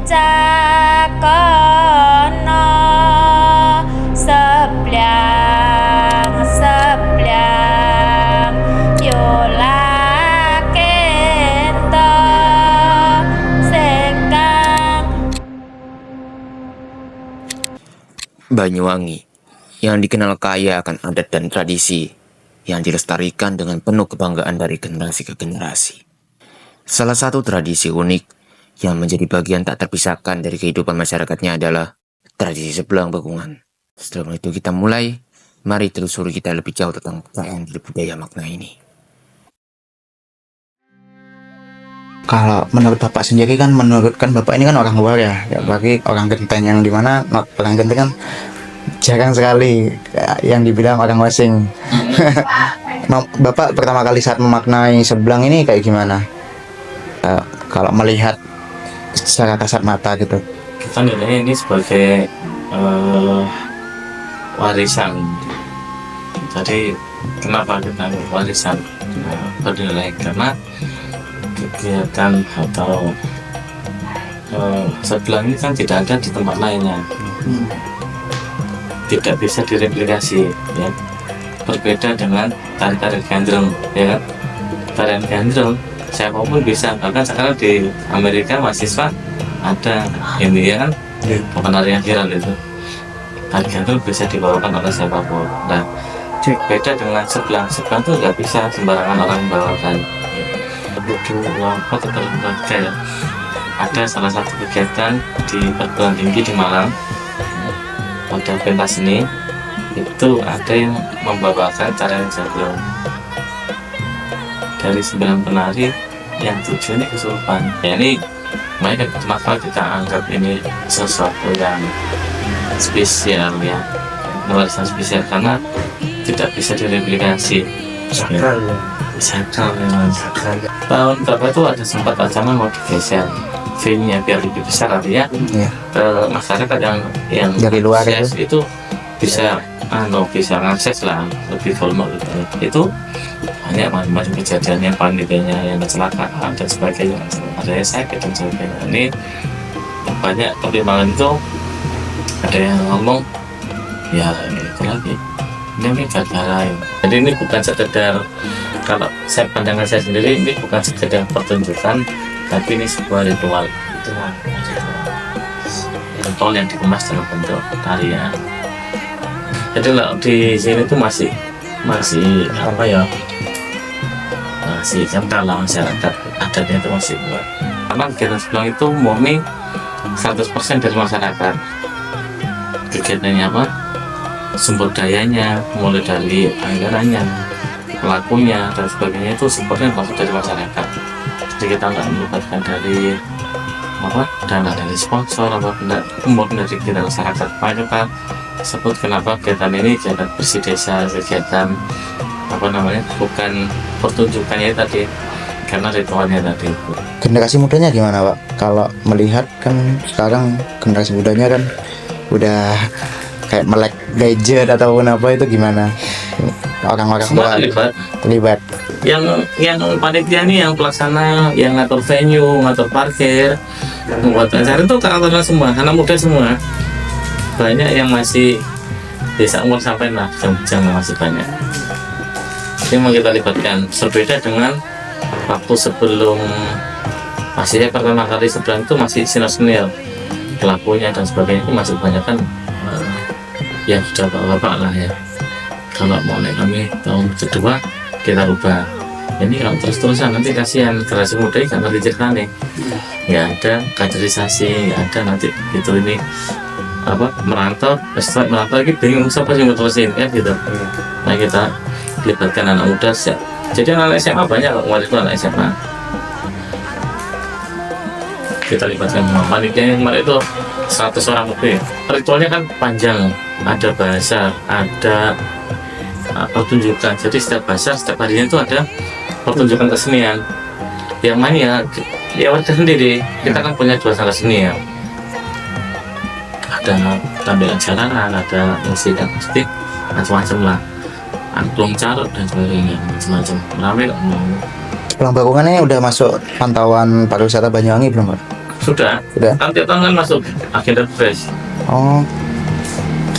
cakono seplyang yola kento sekang. Banyuwangi yang dikenal kaya akan adat dan tradisi yang dilestarikan dengan penuh kebanggaan dari generasi ke generasi. Salah satu tradisi unik yang menjadi bagian tak terpisahkan dari kehidupan masyarakatnya adalah tradisi sebelang bekungan. Setelah itu kita mulai, mari telusuri kita lebih jauh tentang perayaan budaya makna ini. Kalau menurut Bapak sendiri kan, Bapak ini kan orang luar ya bagi orang Genten yang dimana orang Genten kan jarang sekali yang dibilang orang asing. Bapak pertama kali saat memaknai sebelang ini kayak gimana? Kalau melihat secara kasat mata gitu. Kita nilainya ini sebagai warisan. Jadi kenapa kita warisan bernilai? Karena kegiatan atau sebelang ini kan tidak ada di tempat lainnya, tidak bisa direplikasi ya. Berbeda dengan tari-tari gandrung ya kan, tarian gandrung siapapun bisa, bahkan sekarang di Amerika mahasiswa ada ini ya kan, bukan tarian viral itu, tari gandrung bisa dibawakan oleh siapapun. Nah beda dengan sebelang itu nggak bisa sembarangan orang membawakan. Ya. Ada salah satu kegiatan di perguruan tinggi di Malang, pada pentas seni itu ada yang membawakan tarian jaglong dari 9 penari yang 7 ini kesurupan. Ya, ini makanya kenapa kita anggap ini sesuatu yang spesial ya, warisan spesial karena tidak bisa direplikasi. Sakral ya. Sakral memang. Tahun berapa itu ada sempat wacana mau digeser V-nya biar lebih besar artinya masyarakat yang dari luar itu bisa bisa ngakses lah lebih volume itu. Banyak macam-macam kejadian yang panitianya yang kecelakaan dan sebagainya, ada yang sakit dan sebagainya. Ini banyak pertimbangan itu. Ada yang ngomong ya itu lagi ini gara-gara ya. Jadi ini bukan sekedar, kalau saya pandangan saya sendiri, ini bukan sekedar pertunjukan, tapi ini sebuah ritual yang dikemas dalam bentuk tarian. Jadi kalau di sini tuh masih apa ya, masih kental lah masyarakat adatnya itu masih kuat. Karena kegiatan sebelang itu murni 100% dari masyarakat. Kegiatannya apa? Sumber dayanya, mulai dari anggarannya, pelakunya dan sebagainya itu supportnya langsung dari masyarakat. Jadi kita nggak melibatkan dari dana dari sponsor atau murni dari kita masyarakat. Makanya kita sebut kenapa kegiatan ini kegiatan bersih desa, kegiatan bukan pertunjukannya tadi, karena ritualnya tadi. Generasi mudanya gimana Pak? Kalau melihat kan sekarang generasi mudanya kan udah kayak melek gadget ataupun apa, itu gimana? Orang-orang tua terlibat. Yang panitia nih, yang pelaksana, yang ngatur venue, ngatur parkir, membuat acara itu karakternya semua, anak muda semua. Banyak yang masih desa umur sampai lah, jam masih banyak. Ini mau kita libatkan. Berbeda dengan waktu sebelum masih pertama kali sebelang itu masih senior, pelakunya dan sebagainya itu masih banyak kan yang sudah bapak lah ya. Kalau mau naik kami tahun kedua kita ubah. Ini kalau terus-terusan nanti kasihan generasi muda kan nanti ceritanya. Ya ada kaderisasi, ada nanti gitu ini merantau lagi bingung siapa sih mau terusin kan gitu. Nah kita libatkan anak muda. Jadi anak SMA banyak kemarin itu anak SMA. Kita libatkan panitia yang kemarin itu 100 orang lebih. Ritualnya kan panjang, ada bahasa, ada pertunjukan. Jadi setiap bahasa, setiap harinya itu ada pertunjukan kesenian. Yang mana ya warga sendiri. Kita kan punya 2 seni ya. Ada tampilan jalanan, ada musik akustik, macam-macam lah. Angklung carut dan sebagainya, macam-macam. Ramai kok. Sebelang Bekungan ini udah masuk pantauan pariwisata Banyuwangi belum Pak? Sudah. Sudah. Kan tiap tahun kan masuk agenda fresh. Oh,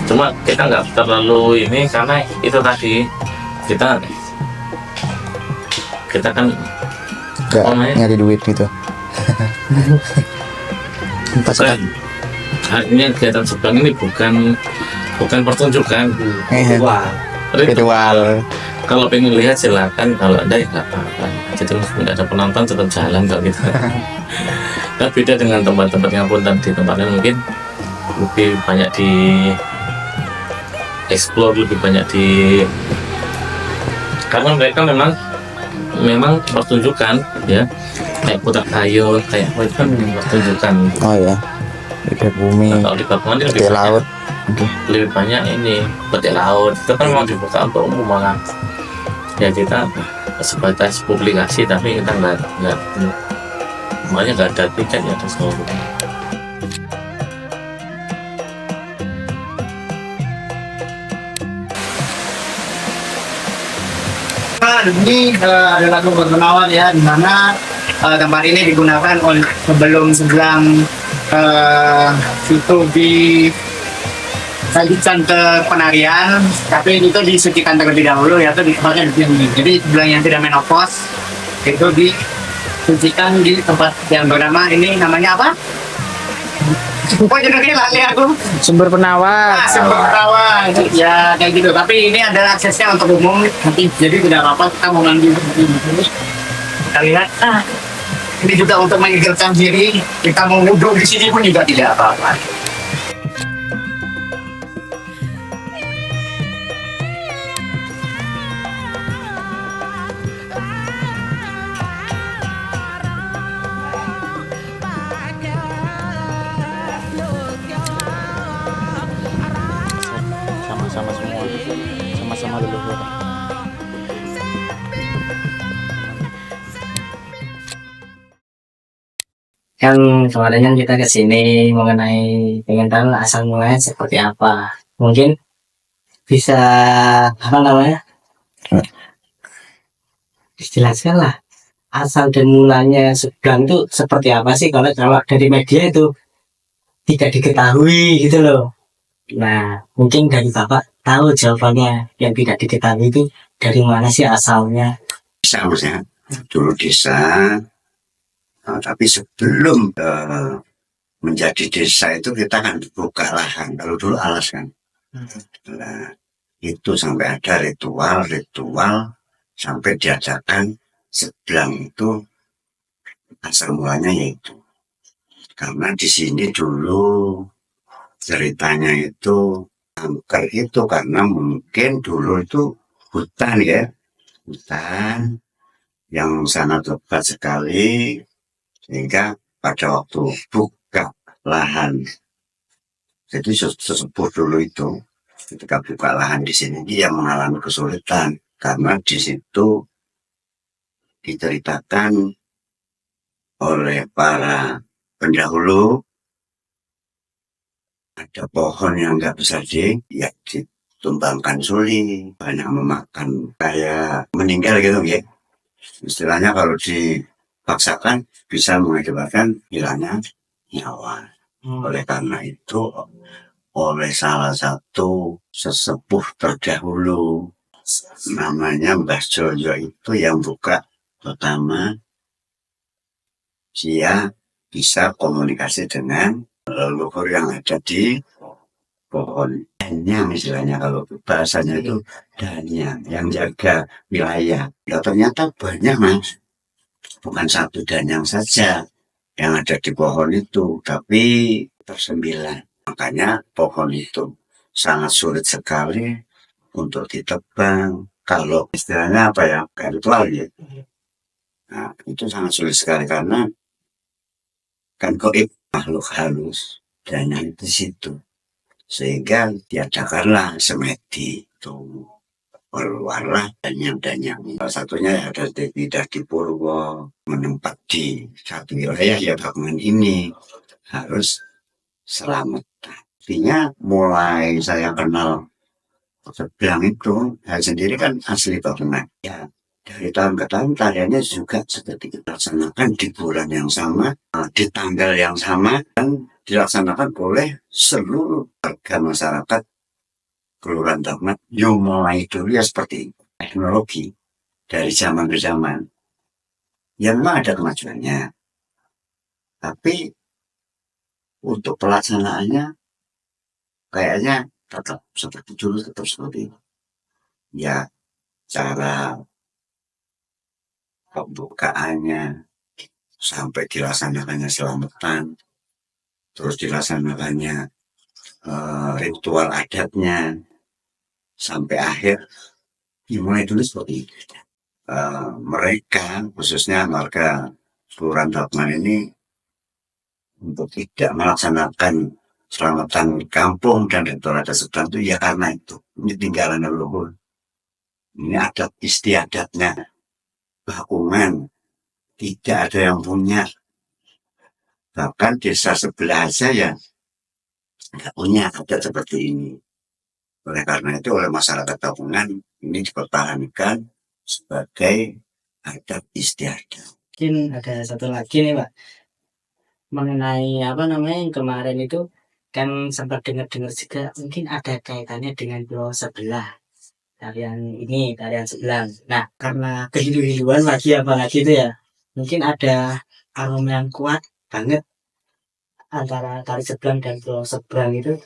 Cuma kita nggak terlalu ini karena itu tadi kita kan nggak Oh, ya. nyari duit gitu. bukan artinya kegiatan sebelang ini bukan pertunjukan. Iya. Ritual. Kalau pengen lihat silakan, kalau ada ya nggak apa-apa. Jadi meskipun nggak ada penonton tetap jalan kalau gitu. Nah, beda dengan tempat-tempat yang pun di tempatnya mungkin lebih banyak di explore, lebih banyak di karena mereka memang pertunjukan ya, kayak putar kayu kayak apa itu kan pertunjukan. Oh ya. Di bumi, Nah, kalau di Pakuan ini di laut. lebih banyak ini petik laut itu kan memang dibuka untuk umum malah ya kita sebatas publikasi tapi kita nggak makanya nggak ada tiket ya terus kalau gitu. Ini adalah Kubur Penawar ya, di mana tempat ini digunakan sebelum itu disajikan ke penarian, tapi itu disucikan terlebih dahulu ya, itu di tempatnya di sini. Jadi sebelah yang tidak menopause itu disucikan di tempat yang bernama ini namanya apa? Lupa judulnya lali aku. Sumber penawar. Sumber penawar ya kayak gitu, tapi ini ada aksesnya untuk umum nanti, jadi tidak apa-apa kita mau mandi di sini. Kita lihat, ini juga untuk menyegarkan diri, kita mau wudhu di sini pun juga tidak apa-apa. Sama-sama semua. Sama-sama leluhur. Kan kemarin kan kita ke sini mengenai pengen tahu asal mulanya seperti apa. Mungkin bisa apa namanya? Dijelaskan lah asal dan mulanya Sebelang itu seperti apa sih, kalau dari media itu tidak diketahui gitu loh. Nah, mungkin dari Bapak tahu jawabannya yang tidak diketahui itu dari mana sih asalnya? Desa maksudnya dulu desa, tapi sebelum menjadi desa itu kita kan buka lahan, kalau dulu alas kan. Nah, itu sampai ada ritual sampai diadakan Sebelang itu asal mulanya yaitu karena di sini dulu ceritanya itu angker itu karena mungkin dulu itu hutan ya, hutan yang sangat lebat sekali, sehingga pada waktu buka lahan, jadi sesepuh dulu itu ketika buka lahan di sini dia mengalami kesulitan karena di situ diceritakan oleh para pendahulu ada pohon yang nggak besar ya ditumbangkan suli, banyak memakan kayak meninggal gitu ya. Istilahnya kalau dipaksakan bisa mengakibatkan hilangnya nyawa. Oleh karena itu oleh salah satu sesepuh terdahulu namanya Mbah Joyo itu yang buka pertama, dia bisa komunikasi dengan leluhur yang ada di pohon danyang, istilahnya kalau bahasanya itu danyang yang jaga wilayah. Ya ternyata banyak mas, bukan satu danyang saja yang ada di pohon itu, tapi tersembilan. Makanya pohon itu sangat sulit sekali untuk ditebang. Kalau istilahnya apa ya, kayak ritual ya. Nah, itu sangat sulit sekali karena kan goib makhluk halus danyang di situ, sehingga diadakanlah semedi itu, keluarlah danyang-danyang. Salah satunya ya ada di Purwo menempat di satu wilayah ya, bangunan ini harus selamat. Artinya mulai saya kenal Sebelang itu, saya sendiri kan asli bangunan ya, dari tahun ke tahun tariannya juga seperti dilaksanakan di bulan yang sama, di tanggal yang sama, dan dilaksanakan oleh seluruh warga masyarakat Kelurahan Tahunan. Yo mulai dulu ya seperti teknologi dari zaman ke zaman. Yang memang ada kemajuannya. Tapi untuk pelaksanaannya kayaknya tetap seperti dulu, tetap seperti itu. Ya, cara pembukaannya sampai dilaksanakannya selamatan, terus dilaksanakannya ritual adatnya sampai akhir dimulai dulu seperti itu. Mereka khususnya warga Kelurahan Tahunan ini untuk tidak melaksanakan selamatan kampung dan ritual adat seberang itu ya karena itu ini tinggalan leluhur. Ini adat istiadatnya. Bakungan tidak ada yang punya, bahkan desa sebelah aja ya nggak punya adat seperti ini. Oleh karena itu oleh masyarakat Tahunan ini dipertahankan sebagai adat istiadat. Mungkin ada satu lagi nih Pak, mengenai apa namanya yang kemarin itu kan sempat dengar-dengar juga mungkin ada kaitannya dengan pulau sebelah, tarian sebelah. Nah karena kehindu-hinduan lagi apalagi itu ya, mungkin ada aroma yang kuat banget antara tari sebelah dan pulau seberang itu,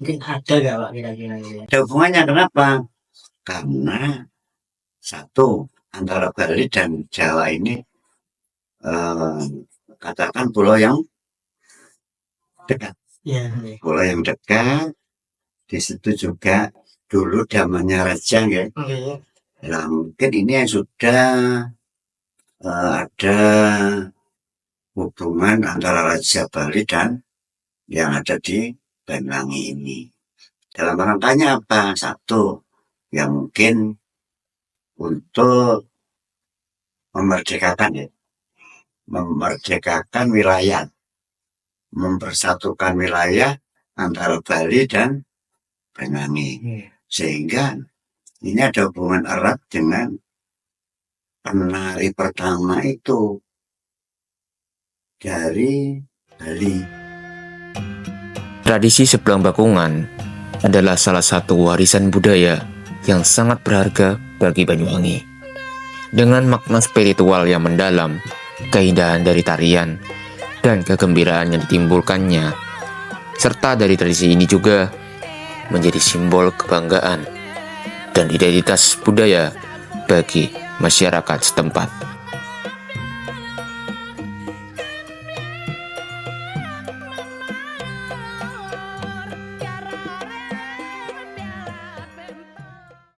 mungkin ada gak Pak kira-kira gitu ya? Ada hubungannya kenapa? Karena satu, antara Bali dan Jawa ini katakan pulau yang dekat. Ya, Pulau yang dekat, di situ juga dulu zamannya raja ya. oke. Nah, mungkin ini yang sudah ada hubungan antara Raja Bali dan yang ada di Banyuwangi ini. Dalam rangkanya apa? Satu, yang mungkin untuk memerdekakan ya, memerdekakan wilayah, mempersatukan wilayah antara Bali dan Banyuwangi, sehingga ini ada hubungan erat dengan penari pertama itu dari Bali. Tradisi sebelang bakungan adalah salah satu warisan budaya yang sangat berharga bagi Banyuwangi. Dengan makna spiritual yang mendalam, keindahan dari tarian, dan kegembiraan yang ditimbulkannya, serta dari tradisi ini juga menjadi simbol kebanggaan dan identitas budaya bagi masyarakat setempat.